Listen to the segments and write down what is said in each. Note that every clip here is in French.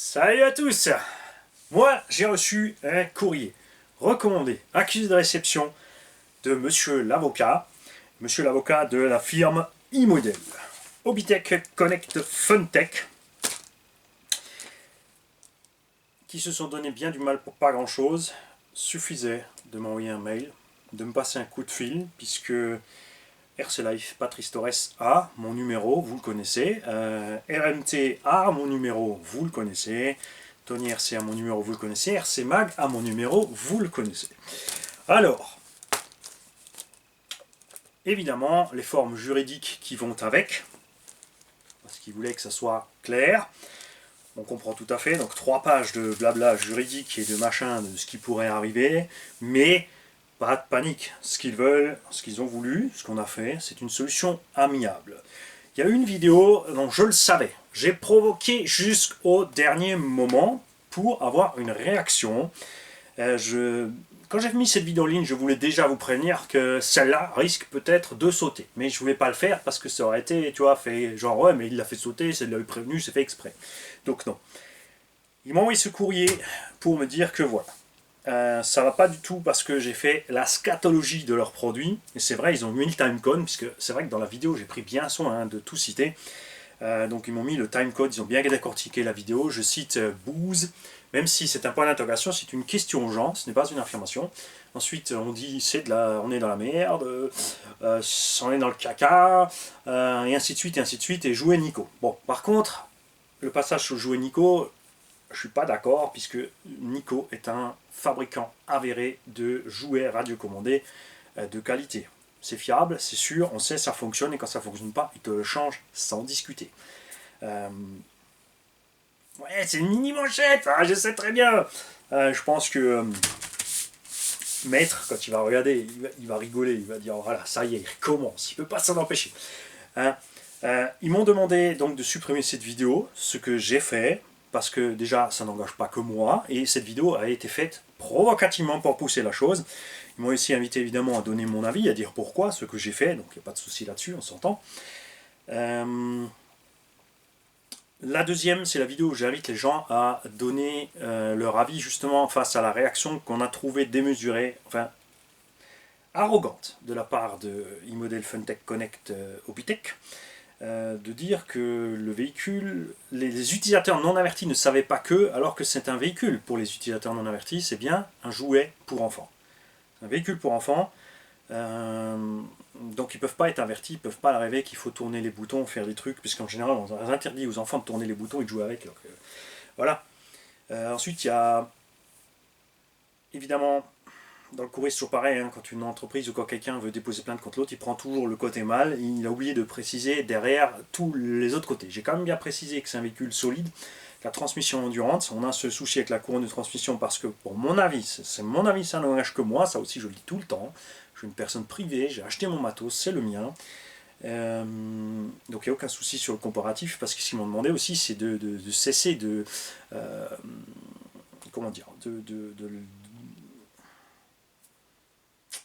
Salut à tous. Moi, j'ai reçu un courrier recommandé, accusé de réception de Monsieur l'avocat de la firme iModel, Obitech Connect Funtech, qui se sont donné bien du mal pour pas grand-chose. Suffisait de m'envoyer un mail, de me passer un coup de fil, puisque RC Life Patrice Torres a mon numéro, vous le connaissez. RMT a mon numéro, vous le connaissez. Tony RC a mon numéro, vous le connaissez. RC Mag a mon numéro, vous le connaissez. Alors, évidemment, les formes juridiques qui vont avec, parce qu'il voulait que ça soit clair. On comprend tout à fait, donc 3 pages de blabla juridique et de machin de ce qui pourrait arriver, mais pas de panique. Ce qu'ils veulent, ce qu'ils ont voulu, ce qu'on a fait, c'est une solution amiable. Il y a eu une vidéo dont je le savais. J'ai provoqué jusqu'au dernier moment pour avoir une réaction. Quand j'ai mis cette vidéo en ligne, je voulais déjà vous prévenir que celle-là risque peut-être de sauter. Mais je ne voulais pas le faire parce que ça aurait été, tu vois, fait genre ouais, mais il l'a fait sauter, c'est de l'avait prévenu, c'est fait exprès. Donc non. Il m'a envoyé ce courrier pour me dire que voilà. Ça va pas du tout parce que j'ai fait la scatologie de leurs produits. Et c'est vrai, ils ont mis le timecode, puisque c'est vrai que dans la vidéo, j'ai pris bien soin de tout citer. Donc ils m'ont mis le timecode, ils ont bien décortiqué la vidéo. Je cite booze, même si c'est un point d'interrogation, c'est une question aux gens, ce n'est pas une affirmation. Ensuite, on dit on est dans la merde, on est dans le caca, et ainsi de suite, et jouer Nico. Bon, par contre, le passage sur jouer Nico, je ne suis pas d'accord, puisque Nico est un fabricant avéré de jouets radiocommandés de qualité. C'est fiable, c'est sûr, on sait ça fonctionne, et quand ça ne fonctionne pas, il te le change sans discuter. Ouais, c'est une mini manchette, je sais très bien. Je pense que Maître, quand il va regarder, il va rigoler, il va dire oh, voilà, ça y est, il recommence, il ne peut pas s'en empêcher. Ils m'ont demandé donc de supprimer cette vidéo, ce que j'ai fait, parce que déjà ça n'engage pas que moi, et cette vidéo a été faite provocativement pour pousser la chose. Ils m'ont aussi invité évidemment à donner mon avis, à dire pourquoi, ce que j'ai fait, donc il n'y a pas de souci là-dessus, on s'entend. La deuxième, c'est la vidéo où j'invite les gens à donner leur avis justement face à la réaction qu'on a trouvée démesurée, enfin arrogante de la part de iModel Funtech Connect Obitech. De dire que le véhicule, les utilisateurs non avertis ne savaient pas que, alors que c'est un véhicule pour les utilisateurs non avertis, c'est bien un jouet pour enfants. Un véhicule pour enfants, donc ils ne peuvent pas être avertis, ils ne peuvent pas rêver qu'il faut tourner les boutons, faire des trucs, puisqu'en général on interdit aux enfants de tourner les boutons et de jouer avec. Donc, voilà. Ensuite il y a évidemment dans le courrier, c'est toujours pareil, hein, quand une entreprise ou quand quelqu'un veut déposer plainte contre l'autre, il prend toujours le côté mal, il a oublié de préciser derrière tous les autres côtés. J'ai quand même bien précisé que c'est un véhicule solide, la transmission endurance, on a ce souci avec la couronne de transmission parce que, pour mon avis, c'est mon avis, ça n'engage que moi, ça aussi je le dis tout le temps, je suis une personne privée, j'ai acheté mon matos, c'est le mien. Donc il n'y a aucun souci sur le comparatif, parce que ce qu'ils m'ont demandé aussi, c'est de cesser de... comment dire,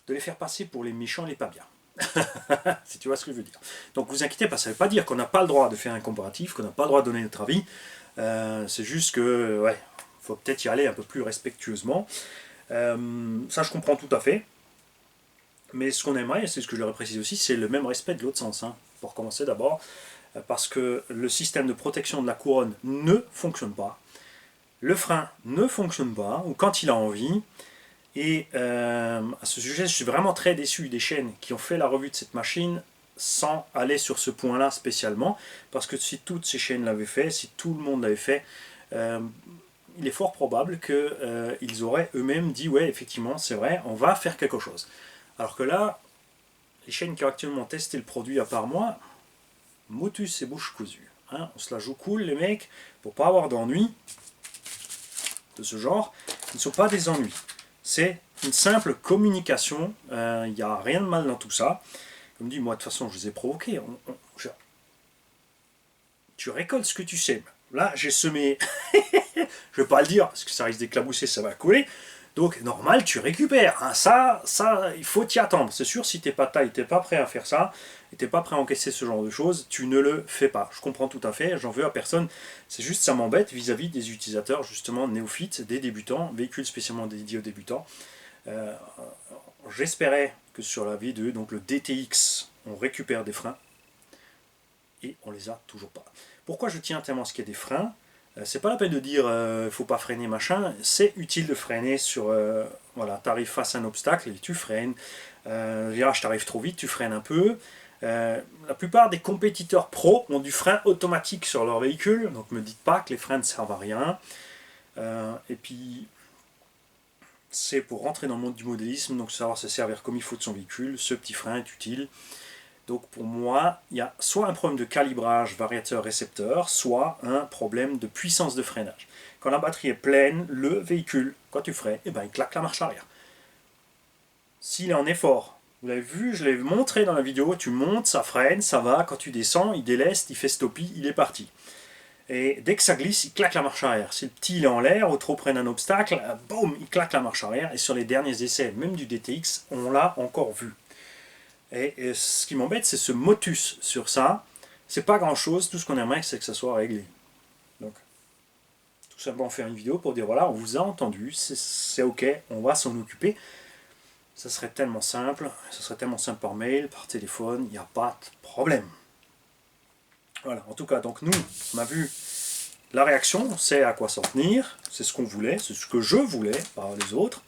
de les faire passer pour les méchants et les pas bien. Si tu vois ce que je veux dire. Donc vous inquiétez pas, ça ne veut pas dire qu'on n'a pas le droit de faire un comparatif, qu'on n'a pas le droit de donner notre avis. C'est juste que, ouais, faut peut-être y aller un peu plus respectueusement. Ça, je comprends tout à fait. Mais ce qu'on aimerait, et c'est ce que je leur ai précisé aussi, c'est le même respect de l'autre sens. Hein, pour commencer d'abord, parce que le système de protection de la couronne ne fonctionne pas. Le frein ne fonctionne pas, ou quand il a envie. Et à ce sujet, je suis vraiment très déçu des chaînes qui ont fait la revue de cette machine sans aller sur ce point-là spécialement, parce que si toutes ces chaînes l'avaient fait, si tout le monde l'avait fait, il est fort probable qu'ils auraient eux-mêmes dit ouais, effectivement, c'est vrai, on va faire quelque chose. Alors que là, les chaînes qui ont actuellement testé le produit à part moi, motus et bouche cousue. Hein, on se la joue cool, les mecs, pour pas avoir d'ennuis de ce genre. Ce ne sont pas des ennuis. C'est une simple communication, il n'y a rien de mal dans tout ça. Comme dit, moi de toute façon je les ai provoqués. Tu récoltes ce que tu sèmes. Là j'ai semé, je ne vais pas le dire parce que ça risque d'éclabousser, ça va couler. Donc normal, tu récupères. Hein. Ça, il faut t'y attendre. C'est sûr, si t'es pas taille, t'es pas prêt à faire ça, et t'es pas prêt à encaisser ce genre de choses, tu ne le fais pas. Je comprends tout à fait, j'en veux à personne. C'est juste, ça m'embête vis-à-vis des utilisateurs, justement, néophytes, des débutants, véhicules spécialement dédiés aux débutants. J'espérais que sur la V2, donc le DTX, on récupère des freins, et on les a toujours pas. Pourquoi je tiens tellement à ce qu'il y ait des freins? C'est pas la peine de dire faut pas freiner machin, c'est utile de freiner sur voilà, tu arrives face à un obstacle et tu freines, virage t'arrives trop vite, tu freines un peu. La plupart des compétiteurs pros ont du frein automatique sur leur véhicule, donc me dites pas que les freins ne servent à rien. Et puis c'est pour rentrer dans le monde du modélisme, donc savoir se servir comme il faut de son véhicule, ce petit frein est utile. Donc pour moi, il y a soit un problème de calibrage variateur-récepteur, soit un problème de puissance de freinage. Quand la batterie est pleine, le véhicule, quand tu freines, eh ben, il claque la marche arrière. S'il est en effort, vous l'avez vu, je l'ai montré dans la vidéo, tu montes, ça freine, ça va, quand tu descends, il déleste, il fait stoppie, il est parti. Et dès que ça glisse, il claque la marche arrière. Si le petit il est en l'air, ou trop près d'un obstacle, boum, il claque la marche arrière. Et sur les derniers essais, même du DTX, on l'a encore vu. Et ce qui m'embête, c'est ce motus sur ça. C'est pas grand chose, tout ce qu'on aimerait, c'est que ça soit réglé. Donc, tout simplement faire une vidéo pour dire voilà, on vous a entendu, c'est ok, on va s'en occuper. Ça serait tellement simple, par mail, par téléphone, il n'y a pas de problème. Voilà, en tout cas, donc nous, on a vu la réaction, on sait à quoi s'en tenir, c'est ce qu'on voulait, c'est ce que je voulais, par les autres.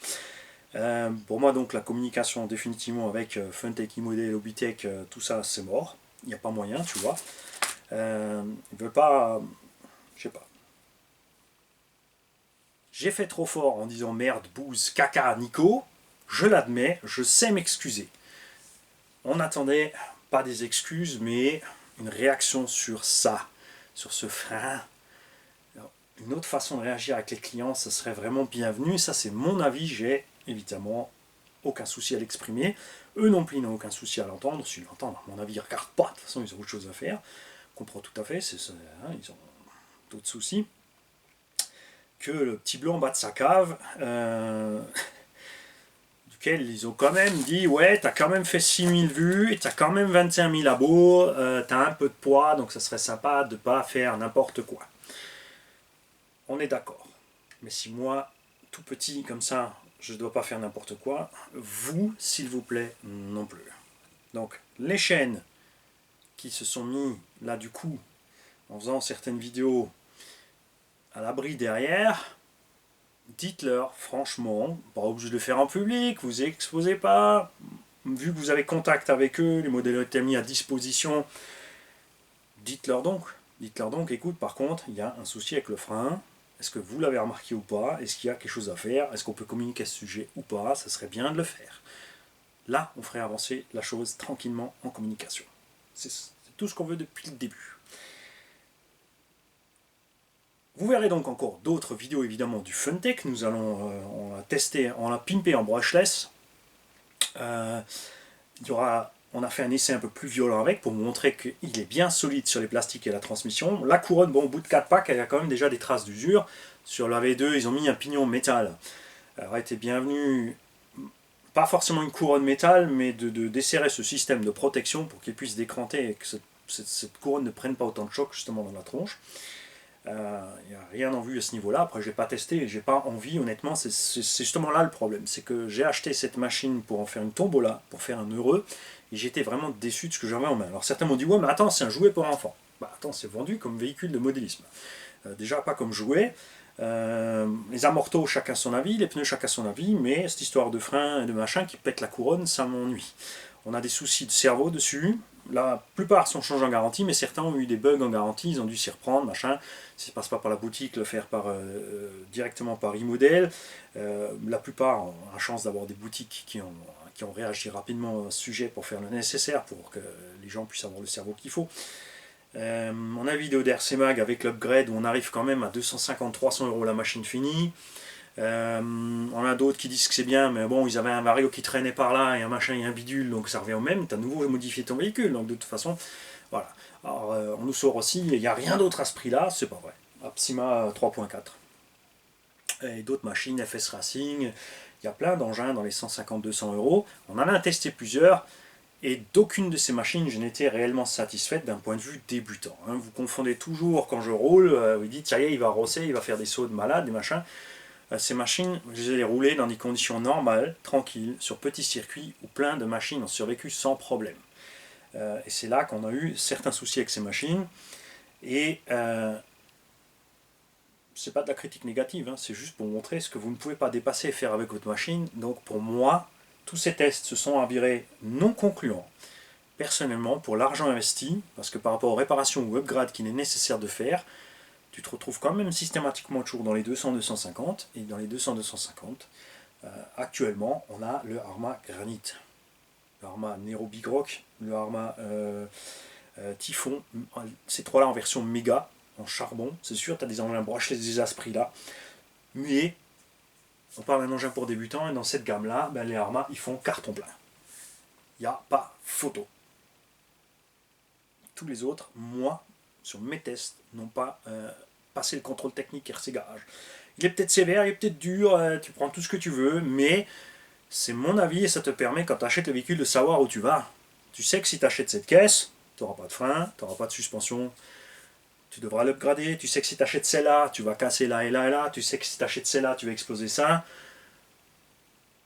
Pour moi donc la communication définitivement avec Funtech, iModel, Lobbytech, tout ça c'est mort, il n'y a pas moyen, tu vois. Ils ne veulent pas, je sais pas. J'ai fait trop fort en disant merde, bouse, caca, Nico, je l'admets, je sais m'excuser. On n'attendait pas des excuses, mais une réaction sur ça, sur ce frein. Une autre façon de réagir avec les clients, ça serait vraiment bienvenu. Ça c'est mon avis, j'ai évidemment aucun souci à l'exprimer. Eux non plus n'ont aucun souci à l'entendre. S'ils l'entendent, à mon avis, ils ne regardent pas. De toute façon, ils ont autre chose à faire. Je comprends tout à fait, ils ont d'autres soucis. Que le petit blond en bas de sa cave, duquel ils ont quand même dit ouais, t'as quand même fait 6000 vues, et t'as quand même 25 000 abos, t'as un peu de poids, donc ça serait sympa de ne pas faire n'importe quoi. On est d'accord. Mais si moi, tout petit comme ça, je ne dois pas faire n'importe quoi, vous, s'il vous plaît, non plus. Donc, les chaînes qui se sont mis, là du coup, en faisant certaines vidéos à l'abri derrière, dites-leur, franchement, pas obligé de le faire en public, vous exposez pas, vu que vous avez contact avec eux, les modèles étaient mis à disposition, dites-leur donc, écoute, par contre, il y a un souci avec le frein. Est-ce que vous l'avez remarqué ou pas? Est-ce qu'il y a quelque chose à faire? Est-ce qu'on peut communiquer à ce sujet ou pas? Ça serait bien de le faire. Là, on ferait avancer la chose tranquillement en communication. C'est tout ce qu'on veut depuis le début. Vous verrez donc encore d'autres vidéos évidemment du Funtech. Nous allons, on l'a testé, on l'a pimpé en brushless. On a fait un essai un peu plus violent avec pour montrer qu'il est bien solide sur les plastiques et la transmission. La couronne, bon, au bout de 4 packs, elle a quand même déjà des traces d'usure. Sur la V2, ils ont mis un pignon métal. Elle aurait été bienvenue, pas forcément une couronne métal, mais de desserrer ce système de protection pour qu'il puisse décranter et que cette couronne ne prenne pas autant de choc justement dans la tronche. Il n'y a rien en vue à ce niveau-là. Après, je n'ai pas testé, j'ai pas envie, honnêtement. C'est justement là le problème. C'est que j'ai acheté cette machine pour en faire une tombola, pour faire un heureux, et j'étais vraiment déçu de ce que j'avais en main. Alors certains m'ont dit, ouais, mais attends, c'est un jouet pour enfants. Bah attends, c'est vendu comme véhicule de modélisme. Déjà, pas comme jouet. Les amortos, chacun son avis, les pneus, chacun son avis, mais cette histoire de frein et de machin qui pète la couronne, ça m'ennuie. On a des soucis de cerveau dessus. La plupart sont changés en garantie, mais certains ont eu des bugs en garantie, ils ont dû s'y reprendre, machin. Si ça ne passe pas par la boutique, le faire directement par iModel. La plupart ont la chance d'avoir des boutiques qui ont réagi rapidement à ce sujet pour faire le nécessaire pour que les gens puissent avoir le cerveau qu'il faut. On a une vidéo d'RC Mag avec l'upgrade où on arrive quand même à 250-300 € la machine finie. On a d'autres qui disent que c'est bien, mais bon, ils avaient un vario qui traînait par là et un machin et un bidule, donc ça revient au même. Tu as nouveau modifié ton véhicule, donc de toute façon, voilà. Alors, on nous sort aussi, il n'y a rien d'autre à ce prix-là, c'est pas vrai. Apsima 3.4. et d'autres machines, FS Racing. Il y a plein d'engins dans les 150-200 euros. On en a testé plusieurs. Et d'aucune de ces machines, je n'étais réellement satisfaite d'un point de vue débutant. Vous confondez toujours quand je roule, vous dites, ça y est, il va rosser, il va faire des sauts de malade, des machins. Ces machines, je les ai roulées dans des conditions normales, tranquilles, sur petits circuits, où plein de machines ont survécu sans problème. Et c'est là qu'on a eu certains soucis avec ces machines. Et c'est pas de la critique négative, c'est juste pour montrer ce que vous ne pouvez pas dépasser et faire avec votre machine. Donc pour moi, tous ces tests se sont avérés non concluants. Personnellement, pour l'argent investi, parce que par rapport aux réparations ou upgrades qu'il est nécessaire de faire, tu te retrouves quand même systématiquement toujours dans les 200-250, et dans les 200-250, actuellement, on a le Arma Granite, le Arma Nero Big Rock, le Arma Typhon, ces trois-là en version méga, en charbon, c'est sûr, tu as des engins brushless à ce prix-là, mais on parle d'un engin pour débutants, et dans cette gamme-là, les Arma, ils font carton plein. Il n'y a pas photo. Tous les autres, moi, sur mes tests, n'ont pas passé le contrôle technique RC Garage. Il est peut-être sévère, il est peut-être dur, tu prends tout ce que tu veux, mais c'est mon avis et ça te permet, quand tu achètes le véhicule, de savoir où tu vas. Tu sais que si tu achètes cette caisse, tu n'auras pas de frein, tu n'auras pas de suspension, tu devras l'upgrader. Tu sais que si tu achètes celle-là, tu vas casser là et là et là. Tu sais que si tu achètes celle-là, tu vas exploser ça.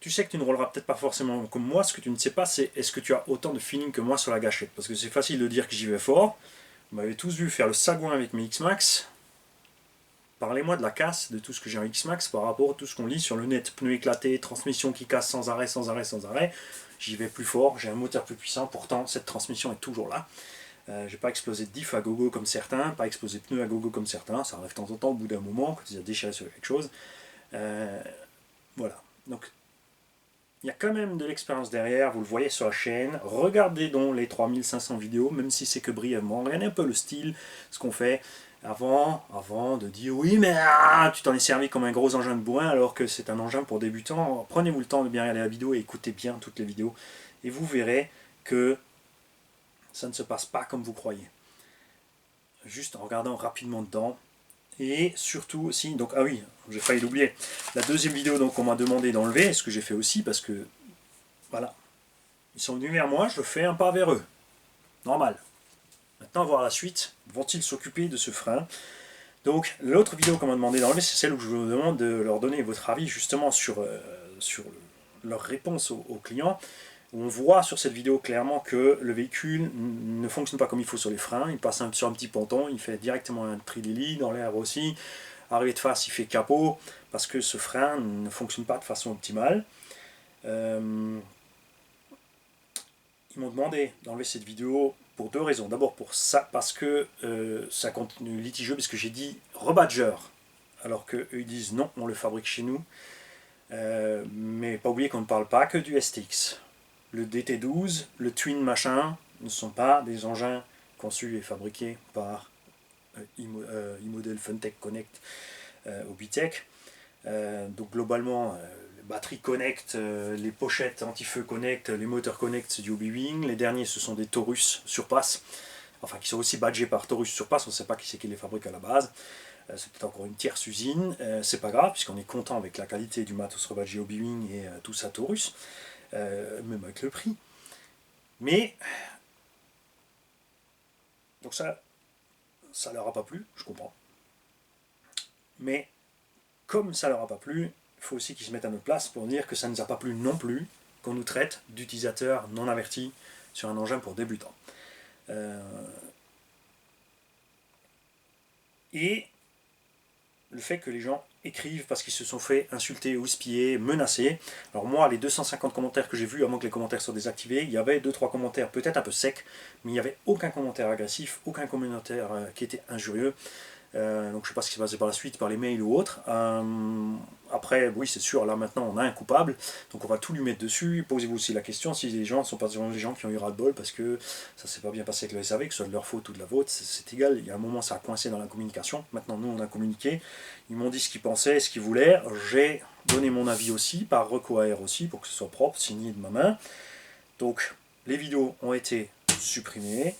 Tu sais que tu ne rouleras peut-être pas forcément comme moi. Ce que tu ne sais pas, c'est est-ce que tu as autant de feeling que moi sur la gâchette. Parce que c'est facile de dire que j'y vais fort. Vous m'avez tous vu faire le sagouin avec mes X-Max. Parlez-moi de la casse, de tout ce que j'ai en X-Max par rapport à tout ce qu'on lit sur le net. Pneus éclatés, transmission qui casse sans arrêt, sans arrêt, sans arrêt. J'y vais plus fort, j'ai un moteur plus puissant. Pourtant, cette transmission est toujours là. J'ai pas explosé de diff à gogo comme certains, pas explosé de pneus à gogo comme certains. Ça arrive de temps en temps au bout d'un moment, quand ils ont déchiré sur quelque chose. Voilà. Donc, il y a quand même de l'expérience derrière, vous le voyez sur la chaîne. Regardez donc les 3500 vidéos, même si c'est que brièvement. Regardez un peu le style, ce qu'on fait avant de dire oui, mais tu t'en es servi comme un gros engin de bourrin alors que c'est un engin pour débutants. Prenez-vous le temps de bien regarder la vidéo et écoutez bien toutes les vidéos. Et vous verrez que ça ne se passe pas comme vous croyez. Juste en regardant rapidement dedans. Et surtout aussi, donc ah oui, j'ai failli l'oublier, la deuxième vidéo donc on m'a demandé d'enlever, ce que j'ai fait aussi parce que voilà, ils sont venus vers moi, je fais un pas vers eux, normal. Maintenant voir la suite, vont-ils s'occuper de ce frein? Donc l'autre vidéo qu'on m'a demandé d'enlever, c'est celle où je vous demande de leur donner votre avis justement sur leur réponse aux clients. On voit sur cette vidéo clairement que le véhicule ne fonctionne pas comme il faut sur les freins, il passe sur un petit ponton, il fait directement un trilili dans l'air aussi, arrivé de face il fait capot, parce que ce frein ne fonctionne pas de façon optimale. Ils m'ont demandé d'enlever cette vidéo pour deux raisons. D'abord pour ça, parce que ça continue litigieux, parce que j'ai dit rebadger, alors qu'eux ils disent non, on le fabrique chez nous. Mais pas oublier qu'on ne parle pas que du STX. Le DT12, le Twin machin, ne sont pas des engins conçus et fabriqués par e-model Funtech Connect ou Bitech. Donc globalement, les batteries Connect, les pochettes anti-feu Connect, les moteurs Connect, c'est du Hobby-Wing. Les derniers, ce sont des Taurus Surpass, enfin qui sont aussi badgés par Taurus Surpass, on ne sait pas qui c'est qui les fabrique à la base. C'est peut-être encore une tierce usine, c'est pas grave, puisqu'on est content avec la qualité du matos rebadgé Hobby-Wing et tout ça Taurus. Même avec le prix. Mais donc ça leur a pas plu, je comprends. Mais comme ça leur a pas plu, il faut aussi qu'ils se mettent à notre place pour dire que ça ne nous a pas plu non plus qu'on nous traite d'utilisateurs non avertis sur un engin pour débutants. Et le fait que les gens écrivent parce qu'ils se sont fait insulter, houspiller, menacer. Alors moi, les 250 commentaires que j'ai vus, à moins que les commentaires soient désactivés, il y avait 2-3 commentaires peut-être un peu secs, mais il n'y avait aucun commentaire agressif, aucun commentaire qui était injurieux. Donc je ne sais pas ce qui s'est passé par la suite, par les mails ou autre. Après, oui, c'est sûr, là maintenant on a un coupable, donc on va tout lui mettre dessus. Posez-vous aussi la question si les gens ne sont pas des gens qui ont eu ras-le-bol parce que ça s'est pas bien passé avec le SAV, que ce soit de leur faute ou de la vôtre, c'est égal. Il y a un moment, ça a coincé dans la communication. Maintenant, nous, on a communiqué. Ils m'ont dit ce qu'ils pensaient, ce qu'ils voulaient. J'ai donné mon avis aussi, par recours à aussi, pour que ce soit propre, signé de ma main. Donc, les vidéos ont été supprimées.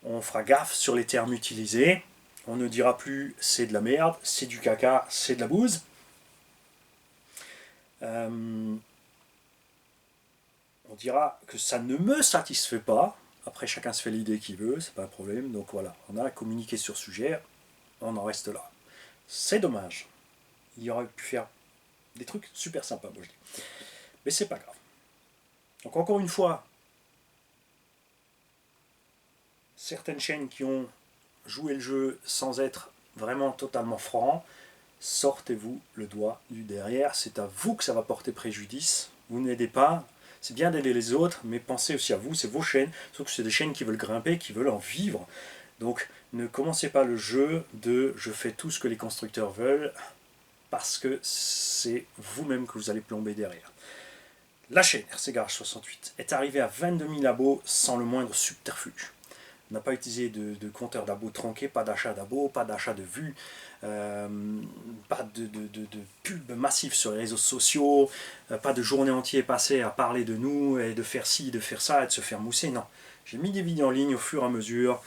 On fera gaffe sur les termes utilisés. On ne dira plus c'est de la merde, c'est du caca, c'est de la bouse. on dira que ça ne me satisfait pas. Après, chacun se fait l'idée qu'il veut, c'est pas un problème. Donc voilà, on a communiqué sur ce sujet, on en reste là. C'est dommage. Il aurait pu faire des trucs super sympas, moi je dis. Mais c'est pas grave. Donc encore une fois, certaines chaînes qui ont joué le jeu sans être vraiment totalement francs, sortez-vous le doigt du derrière. C'est à vous que ça va porter préjudice. Vous n'aidez pas. C'est bien d'aider les autres, mais pensez aussi à vous, c'est vos chaînes. Sauf que c'est des chaînes qui veulent grimper, qui veulent en vivre. Donc ne commencez pas le jeu de je fais tout ce que les constructeurs veulent, parce que c'est vous-même que vous allez plomber derrière. La chaîne RC Garage 68 est arrivée à 22 000 abos sans le moindre subterfuge. On n'a pas utilisé de compteur d'abos tronqué, pas d'achat d'abos, pas d'achat de vues, pas de pub massif sur les réseaux sociaux, pas de journée entière passée à parler de nous et de faire ci, de faire ça et de se faire mousser. Non, j'ai mis des vidéos en ligne au fur et à mesure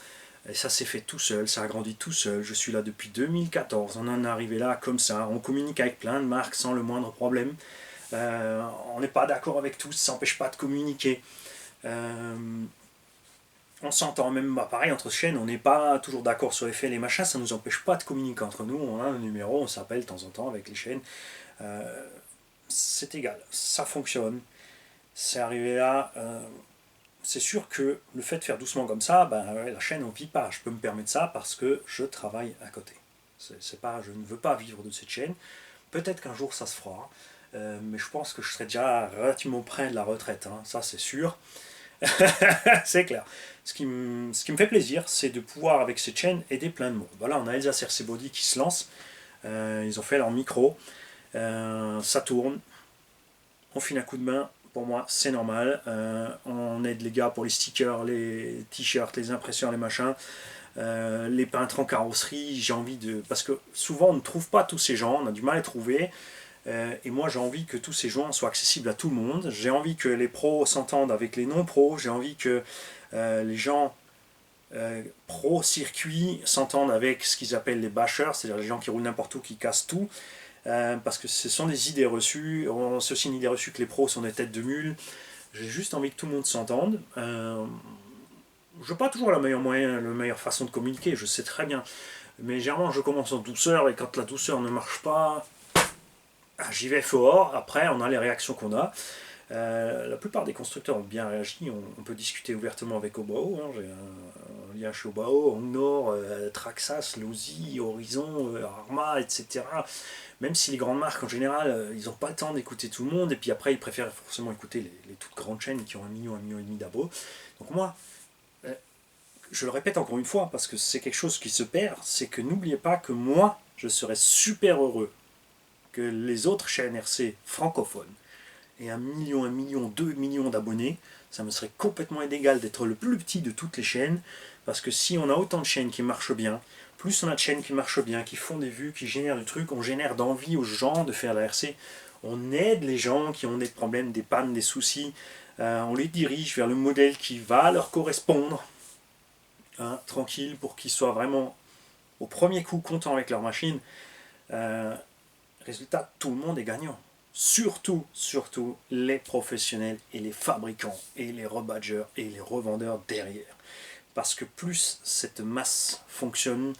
et ça s'est fait tout seul, ça a grandi tout seul. Je suis là depuis 2014, on en est arrivé là comme ça. On communique avec plein de marques sans le moindre problème. On n'est pas d'accord avec tous, ça n'empêche pas de communiquer. On s'entend même, bah pareil, entre chaînes, on n'est pas toujours d'accord sur les faits, les machins, ça ne nous empêche pas de communiquer entre nous. On a un numéro, on s'appelle de temps en temps avec les chaînes. C'est égal, ça fonctionne. C'est arrivé là. C'est sûr que le fait de faire doucement comme ça, ben, ouais, la chaîne on vit pas. Je peux me permettre ça parce que je travaille à côté. C'est pas, je ne veux pas vivre de cette chaîne. Peut-être qu'un jour ça se fera, mais je pense que je serai déjà relativement près de la retraite, hein, ça c'est sûr. C'est clair. Ce qui me fait plaisir, c'est de pouvoir, avec cette chaîne, aider plein de monde. Voilà, on a Elsa RC Body qui se lance. Ils ont fait leur micro. Ça tourne. On file un coup de main. Pour moi, c'est normal. On aide les gars pour les stickers, les t-shirts, les impressions, les machins. Les peintres en carrosserie. J'ai envie de... Parce que souvent, on ne trouve pas tous ces gens. On a du mal à les trouver. Et moi j'ai envie que tous ces joints soient accessibles à tout le monde. J'ai envie que les pros s'entendent avec les non-pros. J'ai envie que les gens pro-circuit s'entendent avec ce qu'ils appellent les bashers, c'est-à-dire les gens qui roulent n'importe où, qui cassent tout. Parce que ce sont des idées reçues. C'est aussi une idée reçue que les pros sont des têtes de mule. J'ai juste envie que tout le monde s'entende. Je n'ai pas toujours la meilleure façon de communiquer, je sais très bien. Mais généralement je commence en douceur et quand la douceur ne marche pas, j'y vais fort, après on a les réactions qu'on a. La plupart des constructeurs ont bien réagi, on peut discuter ouvertement avec Obao, hein. J'ai un lien chez Obao, Hongnor, Traxas, Lozi, Horizon, Arma, etc. Même si les grandes marques en général, ils n'ont pas le temps d'écouter tout le monde, et puis après ils préfèrent forcément écouter les toutes grandes chaînes qui ont 1 million et demi d'abos. Donc moi, je le répète encore une fois, parce que c'est quelque chose qui se perd, c'est que n'oubliez pas que moi, je serais super heureux que les autres chaînes RC francophones aient 1 million, 2 millions d'abonnés. Ça me serait complètement égal d'être le plus petit de toutes les chaînes, parce que si on a autant de chaînes qui marchent bien, plus on a de chaînes qui marchent bien, qui font des vues, qui génèrent du truc, on génère d'envie aux gens de faire la RC, on aide les gens qui ont des problèmes, des pannes, des soucis, on les dirige vers le modèle qui va leur correspondre, hein, tranquille, pour qu'ils soient vraiment au premier coup contents avec leur machine. Résultat, tout le monde est gagnant. Surtout les professionnels et les fabricants et les rebadgers et les revendeurs derrière. Parce que plus cette masse fonctionne,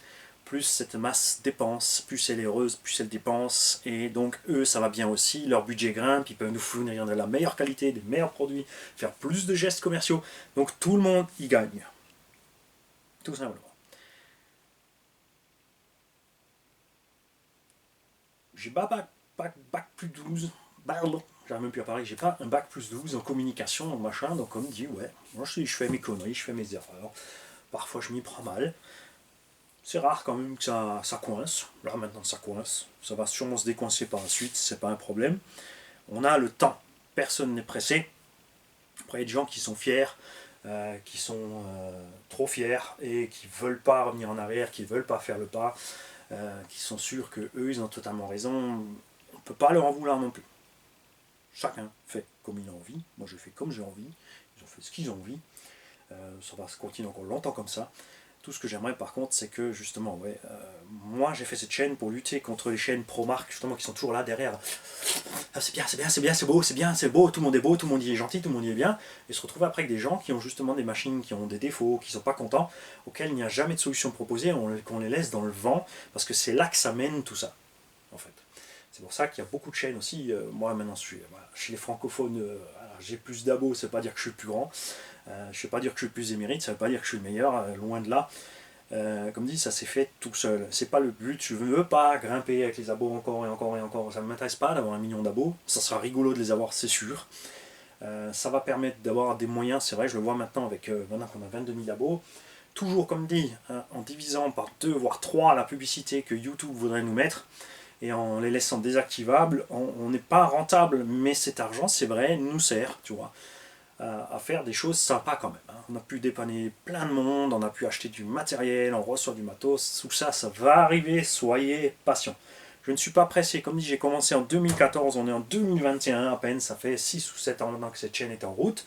plus cette masse dépense, plus elle est heureuse, plus elle dépense, et donc eux ça va bien aussi, leur budget grimpe, ils peuvent nous fournir de la meilleure qualité, des meilleurs produits, faire plus de gestes commerciaux, donc tout le monde y gagne. Tout simplement. J'ai pas bac plus 12, j'arrive même plus à parler, j'ai pas un bac plus 12 en communication, donc machin, donc on me dit, ouais, moi je fais mes conneries, je fais mes erreurs, parfois je m'y prends mal. C'est rare quand même que ça coince, là maintenant ça coince, ça va sûrement se décoincer par la suite, c'est pas un problème. On a le temps, personne n'est pressé. Après il y a des gens qui sont fiers, qui sont trop fiers et qui veulent pas revenir en arrière, qui veulent pas faire le pas, qui sont sûrs que eux ils ont totalement raison. On ne peut pas leur en vouloir non plus. Chacun fait comme il a envie. Moi je fais comme j'ai envie. Ils ont fait ce qu'ils ont envie. Ça va se continuer encore longtemps comme ça. Tout ce que j'aimerais par contre, c'est que justement, ouais, moi j'ai fait cette chaîne pour lutter contre les chaînes pro-marques, justement, qui sont toujours là derrière. ah, c'est bien, c'est bien, c'est bien, c'est beau, c'est bien, c'est beau, tout le monde est beau, tout le monde y est gentil, tout le monde y est bien, et se retrouver après avec des gens qui ont justement des machines qui ont des défauts, qui sont pas contents, auxquels il n'y a jamais de solution proposée, qu'on les laisse dans le vent, parce que c'est là que ça mène tout ça, en fait. C'est pour ça qu'il y a beaucoup de chaînes aussi. Moi maintenant voilà, chez les francophones, j'ai plus d'abos, ça veut pas dire que je suis le plus grand, je ne vais pas dire que je suis le plus émérite, ça veut pas dire que je suis le meilleur, loin de là. Comme dit, ça s'est fait tout seul. C'est pas le but, je veux pas grimper avec les abos encore et encore et encore. Ça ne m'intéresse pas d'avoir 1 million d'abos. Ça sera rigolo de les avoir, c'est sûr. Ça va permettre d'avoir des moyens, c'est vrai, je le vois maintenant avec maintenant qu'on a 22 000 abos. Toujours comme dit, hein, en divisant par 2 voire 3 la publicité que YouTube voudrait nous mettre et en les laissant désactivables, on n'est pas rentable, mais cet argent, c'est vrai, nous sert, tu vois, à faire des choses sympas quand même. Hein. On a pu dépanner plein de monde, on a pu acheter du matériel, on reçoit du matos, tout ça, ça va arriver, soyez patients. Je ne suis pas pressé, comme dit, j'ai commencé en 2014, on est en 2021 à peine, ça fait 6 ou 7 ans maintenant que cette chaîne est en route,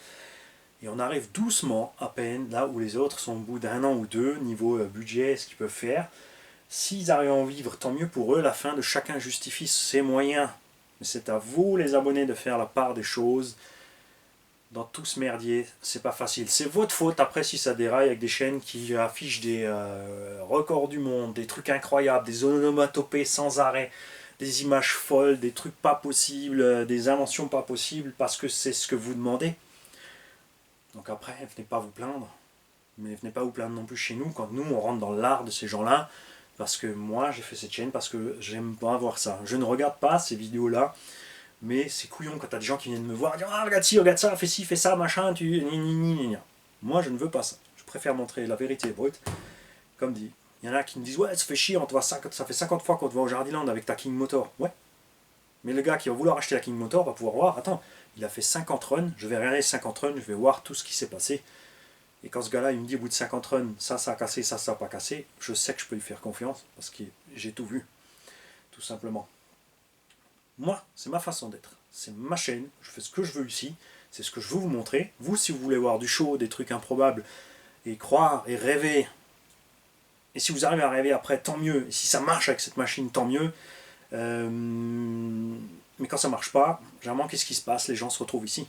et on arrive doucement à peine là où les autres sont au bout d'1 an ou 2, niveau budget, ce qu'ils peuvent faire. S'ils arrivent à en vivre, tant mieux pour eux, la fin de chacun justifie ses moyens. Mais c'est à vous, les abonnés, de faire la part des choses. Dans tout ce merdier, c'est pas facile. C'est votre faute après si ça déraille avec des chaînes qui affichent des records du monde, des trucs incroyables, des onomatopées sans arrêt, des images folles, des trucs pas possibles, des inventions pas possibles parce que c'est ce que vous demandez. Donc après, venez pas vous plaindre. Mais venez pas vous plaindre non plus chez nous quand nous on rentre dans l'art de ces gens-là. Parce que moi j'ai fait cette chaîne parce que j'aime pas voir ça. Je ne regarde pas ces vidéos-là. Mais c'est couillon quand t'as des gens qui viennent me voir et dire ah regarde ci, regarde ça, fais ci, fais ça, machin, tu. Moi je ne veux pas ça. Je préfère montrer la vérité brute. Comme dit. Il y en a qui me disent ouais ça fait chier, on te voit ça, ça fait 50 fois qu'on te voit au Jardiland avec ta King Motor. Ouais. Mais le gars qui va vouloir acheter la King Motor va pouvoir voir, attends, il a fait 50 runs, je vais regarder les 50 runs, je vais voir tout ce qui s'est passé. Et quand ce gars-là, il me dit au bout de 50 runs, ça a cassé, ça a pas cassé, je sais que je peux lui faire confiance, parce que j'ai tout vu, tout simplement. Moi, c'est ma façon d'être, c'est ma chaîne, je fais ce que je veux ici, c'est ce que je veux vous montrer. Vous, si vous voulez voir du show, des trucs improbables, et croire, et rêver, et si vous arrivez à rêver après, tant mieux, et si ça marche avec cette machine, tant mieux. Mais quand ça marche pas, généralement, qu'est-ce qui se passe? Les gens se retrouvent ici.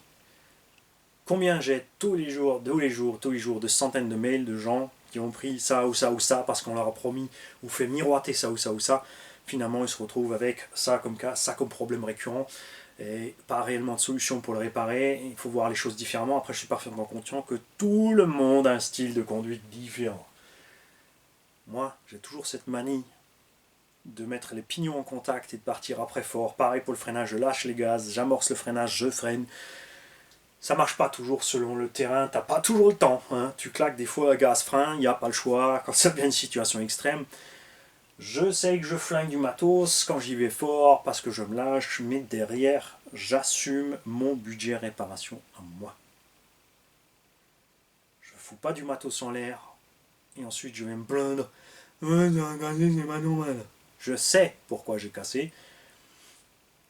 Combien j'ai tous les jours, de centaines de mails de gens qui ont pris ça ou ça ou ça parce qu'on leur a promis ou fait miroiter ça ou ça ou ça. Finalement, ils se retrouvent avec ça comme cas, ça comme problème récurrent et pas réellement de solution pour le réparer. Il faut voir les choses différemment. Après, je suis parfaitement conscient que tout le monde a un style de conduite différent. Moi, j'ai toujours cette manie de mettre les pignons en contact et de partir après fort. Pareil pour le freinage, je lâche les gaz, j'amorce le freinage, je freine. Ça marche pas toujours selon le terrain, t'as pas toujours le temps. Hein. Tu claques des fois gaz-frein, il n'y a pas le choix, quand ça devient une situation extrême. Je sais que je flingue du matos quand j'y vais fort parce que je me lâche, mais derrière, j'assume mon budget réparation à moi. Je fous pas du matos en l'air et ensuite je vais me plaindre. Ouais, c'est pas normal. Je sais pourquoi j'ai cassé.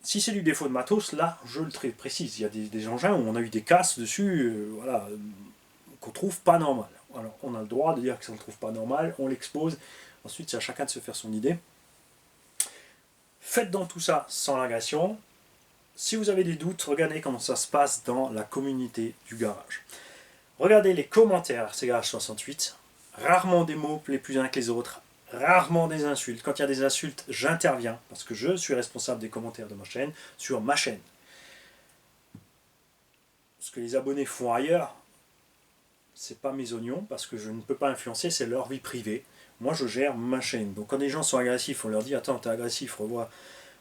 Si c'est du défaut de matos, là, je le précise. Il y a des engins où on a eu des casses dessus, voilà, qu'on trouve pas normal. Alors, on a le droit de dire que ça ne trouve pas normal, on l'expose. Ensuite, c'est à chacun de se faire son idée. Faites dans tout ça sans l'agression. Si vous avez des doutes, regardez comment ça se passe dans la communauté du garage. Regardez les commentaires RCGarage68. Rarement des mots les plus uns que les autres. Rarement des insultes. Quand il y a des insultes, j'interviens parce que je suis responsable des commentaires de ma chaîne sur ma chaîne. Ce que les abonnés font ailleurs, c'est pas mes oignons parce que je ne peux pas influencer, c'est leur vie privée. Moi, je gère ma chaîne. Donc, quand les gens sont agressifs, on leur dit attends, t'es agressif, revois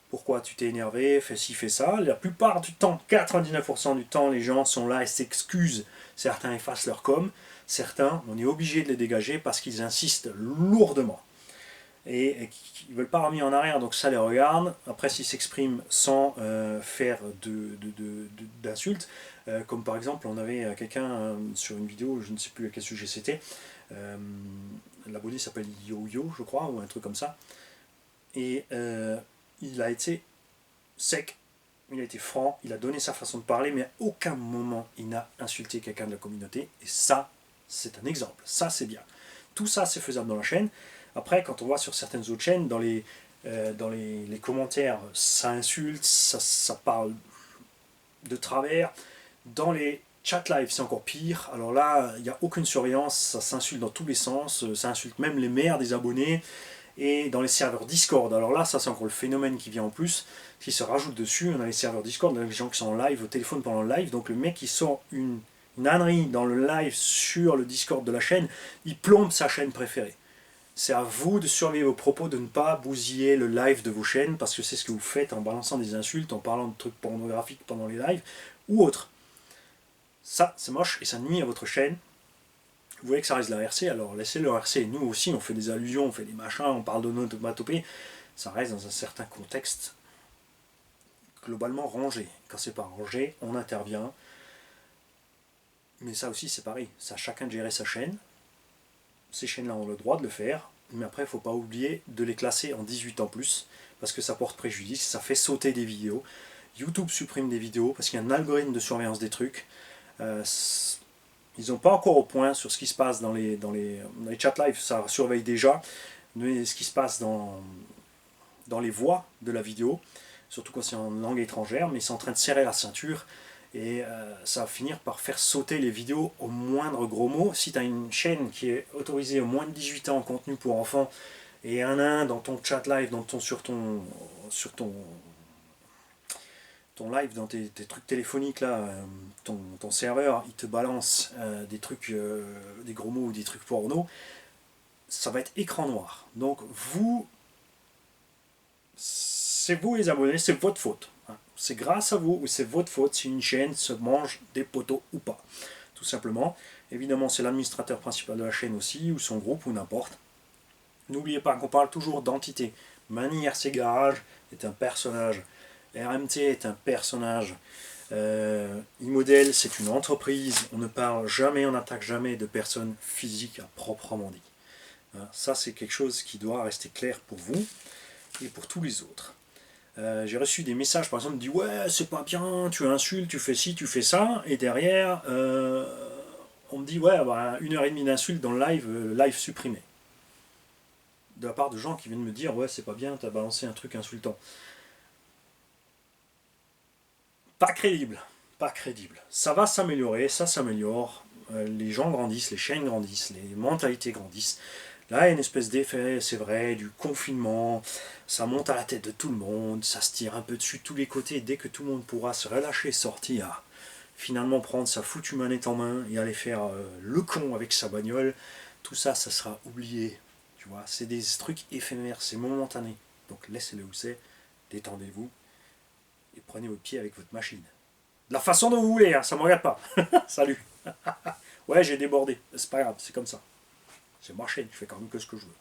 pourquoi tu t'es énervé, fais ci, fais ça. La plupart du temps, 99% du temps, les gens sont là et s'excusent. Certains effacent leur com, certains, on est obligé de les dégager parce qu'ils insistent lourdement. Et qui ne veulent pas remis en arrière, donc ça les regarde. Après, s'ils s'expriment sans faire d'insultes, comme par exemple, on avait quelqu'un sur une vidéo, je ne sais plus à quel sujet c'était, l'abonné s'appelle Yo-Yo, je crois, ou un truc comme ça, et il a été sec, il a été franc, il a donné sa façon de parler, mais à aucun moment il n'a insulté quelqu'un de la communauté, et ça, c'est un exemple, ça c'est bien. Tout ça, c'est faisable dans la chaîne. Après, quand on voit sur certaines autres chaînes, dans les Dans les commentaires, ça insulte, ça parle de travers. Dans les chat live, c'est encore pire. Alors là, il n'y a aucune surveillance, ça s'insulte dans tous les sens, ça insulte même les mères des abonnés. Et dans les serveurs Discord, alors là, ça c'est encore le phénomène qui vient en plus, qui se rajoute dessus. On a les serveurs Discord, les gens qui sont en live, au téléphone pendant le live. Donc le mec qui sort une ânerie dans le live sur le Discord de la chaîne, il plombe sa chaîne préférée. C'est à vous de surveiller vos propos, de ne pas bousiller le live de vos chaînes, parce que c'est ce que vous faites en balançant des insultes, en parlant de trucs pornographiques pendant les lives, ou autres. Ça, c'est moche et ça nuit à votre chaîne. Vous voyez que ça reste de la RC, alors laissez-le RC. Nous aussi, on fait des allusions, on fait des machins, on parle de nomatopée. Ça reste dans un certain contexte globalement rangé. Quand c'est pas rangé, on intervient. Mais ça aussi, c'est pareil. C'est à chacun de gérer sa chaîne. Ces chaînes-là ont le droit de le faire. Mais après, il ne faut pas oublier de les classer en 18 ans plus. Parce que ça porte préjudice, ça fait sauter des vidéos. YouTube supprime des vidéos parce qu'il y a un algorithme de surveillance des trucs. Ils n'ont pas encore au point sur ce qui se passe dans les chat live, ça surveille déjà ce qui se passe dans les voix de la vidéo, surtout quand c'est en langue étrangère, mais c'est en train de serrer la ceinture et ça va finir par faire sauter les vidéos au moindre gros mot. Si tu as une chaîne qui est autorisée au moins de 18 ans en contenu pour enfants et un dans ton chat live, sur ton live, dans tes trucs téléphoniques là, ton serveur, il te balance des trucs, des gros mots ou des trucs porno, ça va être écran noir. Donc c'est vous les abonnés, c'est votre faute. Hein. C'est grâce à vous ou c'est votre faute si une chaîne se mange des poteaux ou pas. Tout simplement. Évidemment, c'est l'administrateur principal de la chaîne aussi, ou son groupe, ou n'importe. N'oubliez pas qu'on parle toujours d'entité. Mani RC Garage est un personnage. RMT est un personnage. Immodel, c'est une entreprise. On ne parle jamais, on n'attaque jamais de personnes physiques à proprement dit. Hein, ça, c'est quelque chose qui doit rester clair pour vous et pour tous les autres. J'ai reçu des messages, par exemple, qui disent ouais, c'est pas bien, tu insultes, tu fais ci, tu fais ça, et derrière, on me dit ouais, bah, 1h30 d'insultes dans le live supprimé. De la part de gens qui viennent me dire ouais, c'est pas bien, t'as balancé un truc insultant. Pas crédible, pas crédible. Ça va s'améliorer, ça s'améliore. Les gens grandissent, les chaînes grandissent, les mentalités grandissent. Là, il y a une espèce d'effet, c'est vrai, du confinement. Ça monte à la tête de tout le monde, ça se tire un peu dessus de tous les côtés. Dès que tout le monde pourra se relâcher, sortir, finalement prendre sa foutue manette en main et aller faire le con avec sa bagnole, tout ça, ça sera oublié. Tu vois, c'est des trucs éphémères, c'est momentané. Donc laissez-le où c'est, détendez-vous et prenez votre pied avec votre machine. De la façon dont vous voulez, hein, ça ne me regarde pas. Salut. Ouais, j'ai débordé, c'est pas grave, c'est comme ça. C'est ma chaîne, je fais quand même que ce que je veux.